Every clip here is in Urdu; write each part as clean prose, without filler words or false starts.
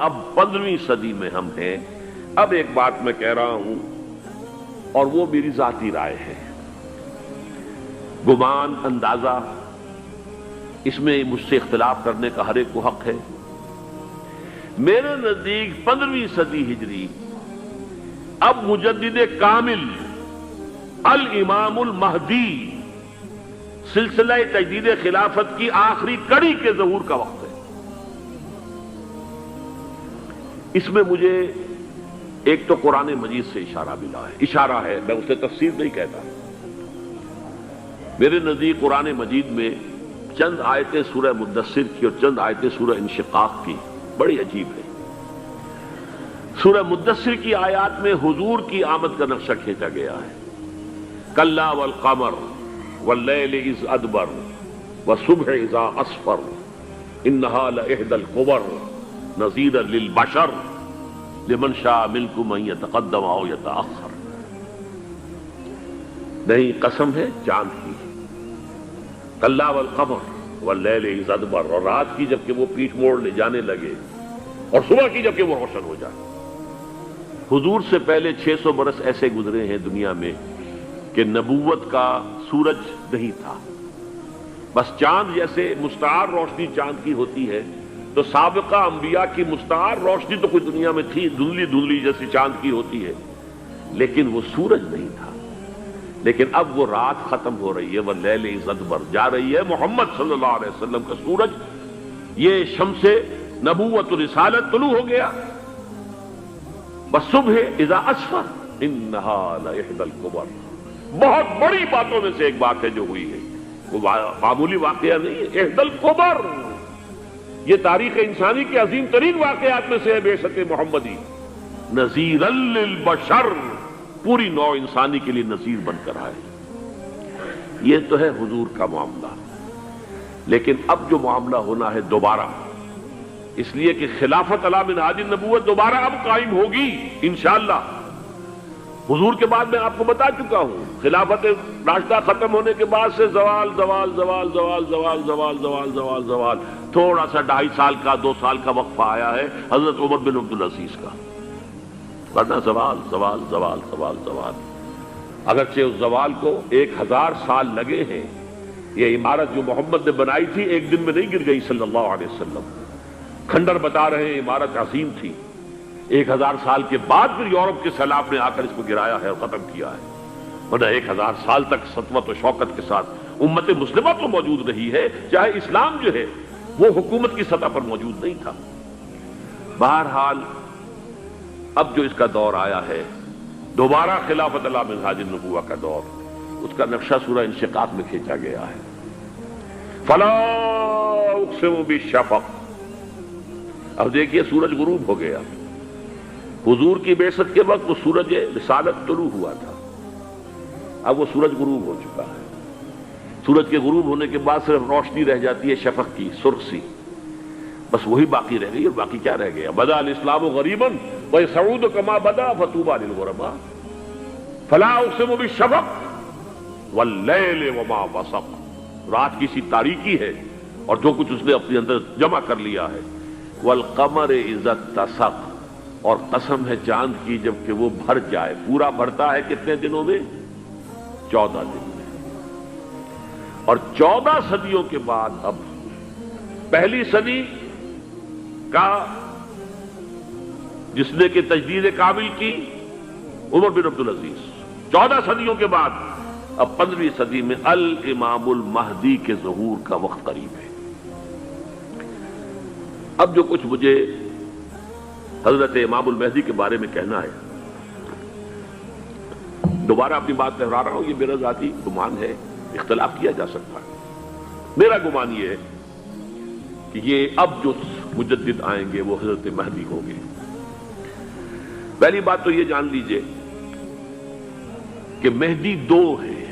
اب 15ویں صدی میں ہم ہیں. اب ایک بات میں کہہ رہا ہوں اور وہ میری ذاتی رائے ہے، گمان، اندازہ، اس میں مجھ سے اختلاف کرنے کا ہر ایک کو حق ہے. میرے نزدیک 15ویں صدی ہجری اب مجدد کامل الامام المہدی سلسلہ تجدید خلافت کی آخری کڑی کے ظہور کا وقت ہے. اس میں مجھے ایک تو قرآن مجید سے اشارہ ملا ہے، اشارہ ہے، میں اسے تفسیر نہیں کہتا. میرے نزدیک قرآن مجید میں چند آیتیں سورہ مدثر کی اور چند آیتیں سورہ انشقاق کی بڑی عجیب ہے. سورہ مدثر کی آیات میں حضور کی آمد کا نقشہ کھینچا گیا ہے. کلا والقمر واللیل اذ ادبر والصبح اذا اسفر انہا لإحدی الکبر نذیرا للبشر لمن شاء منکم ان یتقدم او یتأخر. نہیں، قسم ہے چاند کی. کلا والقمر واللیل اذ ادبر، اور رات کی جبکہ وہ پیٹھ موڑ لے جانے لگے اور صبح کی جبکہ وہ روشن ہو جائے. حضور سے پہلے 600 برس ایسے گزرے ہیں دنیا میں کہ نبوت کا سورج نہیں تھا. بس چاند جیسے مستعار روشنی چاند کی ہوتی ہے، تو سابقہ انبیاء کی مستعار روشنی تو کوئی دنیا میں تھی، دھندلی دھندلی جیسی چاند کی ہوتی ہے، لیکن وہ سورج نہیں تھا. لیکن اب وہ رات ختم ہو رہی ہے، واللیل اذ ادبر جا رہی ہے. محمد صلی اللہ علیہ وسلم کا سورج، یہ شمس نبوت و رسالت طلوع ہو گیا. والصبح اذا اسفر انہا لإحدی الکبر. بہت بڑی باتوں میں سے ایک بات ہے جو ہوئی ہے، وہ معمولی واقعہ نہیں ہے. احدی الکبر، یہ تاریخ انسانی کے عظیم ترین واقعات میں سے ہے بعثت محمدی. نذیرا للبشر، پوری نوع انسانی کے لیے نذیر بن کر آئے. یہ تو ہے حضور کا معاملہ. لیکن اب جو معاملہ ہونا ہے دوبارہ، اس لیے کہ خلافت علی منہاج النبوت دوبارہ اب قائم ہوگی انشاءاللہ. حضور کے بعد میں آپ کو بتا چکا ہوں، خلافت راشدہ ختم ہونے کے بعد سے زوال زوال زوال زوال زوال زوال زوال زوال زوال، تھوڑا سا 2.5 سال کا 2 سال کا وقفہ آیا ہے حضرت عمر بن عبدالعزیز کا، ورنہ زوال زوال زوال زوال زوال. اگرچہ اس زوال کو 1000 سال لگے ہیں. یہ عمارت جو محمد نے بنائی تھی ایک دن میں نہیں گر گئی صلی اللہ علیہ وسلم. کھنڈر بتا رہے ہیں عمارت عظیم تھی. 1000 سال کے بعد پھر یورپ کے سیلاب نے آ کر اس کو گرایا ہے اور ختم کیا ہے. ورنہ 1000 سال تک سطوت و شوکت کے ساتھ امت مسلمہ تو موجود رہی ہے، چاہے اسلام جو ہے وہ حکومت کی سطح پر موجود نہیں تھا. بہرحال اب جو اس کا دور آیا ہے دوبارہ خلافت علی منہاج النبوہ کا دور، اس کا نقشہ سورہ انشقاق میں کھینچا گیا ہے. فلا اقسم بالشفق. اب دیکھیے سورج غروب ہو گیا. حضور کی بعثت کے وقت وہ سورج رسالت طلوع ہوا تھا، اب وہ سورج غروب ہو چکا ہے. سورج کے غروب ہونے کے بعد صرف روشنی رہ جاتی ہے شفق کی، سرخ سی، بس وہی باقی رہ گئی. اور باقی کیا رہ گیا؟ بدا الاسلام غریبا ویسعود کما بدا فطوبی للغرباء. فلا اقسم بالشفق واللیل وما وسق. رات کی سی تاریکی ہے اور جو کچھ اس نے اپنے اندر جمع کر لیا ہے. والقمر اذا اتسق، اور قسم ہے چاند کی جبکہ وہ بھر جائے. پورا بھرتا ہے کتنے دنوں میں؟ 14 دن میں. اور 14 صدیوں کے بعد اب پہلی صدی کا جس نے کہ تجدید کامل کی عمر بن عبدالعزیز، 14 صدیوں کے بعد اب 15ویں صدی میں الامام المہدی کے ظہور کا وقت قریب ہے. اب جو کچھ مجھے حضرت امام المہدی کے بارے میں کہنا ہے، دوبارہ اپنی بات دہرا رہا ہوں، یہ میرا ذاتی گمان ہے، اختلاف کیا جا سکتا ہے. میرا گمان یہ ہے کہ یہ اب جو مجدد آئیں گے وہ حضرت مہدی ہوں گے. پہلی بات تو یہ جان لیجئے کہ مہدی 2 ہیں،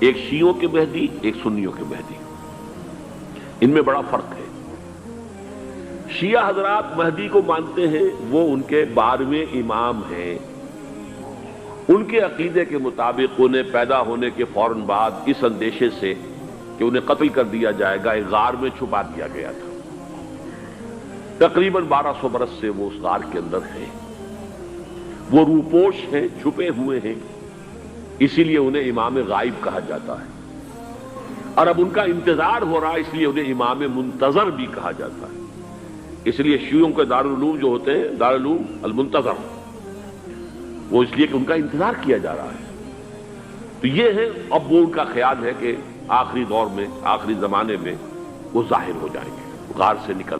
ایک شیعوں کے مہدی، ایک سنیوں کے مہدی. ان میں بڑا فرق ہے. شیعہ حضرات مہدی کو مانتے ہیں، وہ ان کے 12ویں امام ہیں. ان کے عقیدے کے مطابق انہیں پیدا ہونے کے فوراً بعد اس اندیشے سے کہ انہیں قتل کر دیا جائے گا ایک غار میں چھپا دیا گیا تھا. تقریباً 1200 برس سے وہ اس غار کے اندر ہیں، وہ روپوش ہیں، چھپے ہوئے ہیں، اسی لیے انہیں امام غائب کہا جاتا ہے، اور اب ان کا انتظار ہو رہا ہے، اس لیے انہیں امام منتظر بھی کہا جاتا ہے۔ اس لیے شیعوں کے دارالعلوم جو ہوتے ہیں، دارالعلوم المنتظر، وہ اس لیے کہ ان کا انتظار کیا جا رہا ہے۔ تو یہ ہے، اب وہ ان کا خیال ہے کہ آخری دور میں، آخری زمانے میں وہ ظاہر ہو جائیں گے، غار سے نکل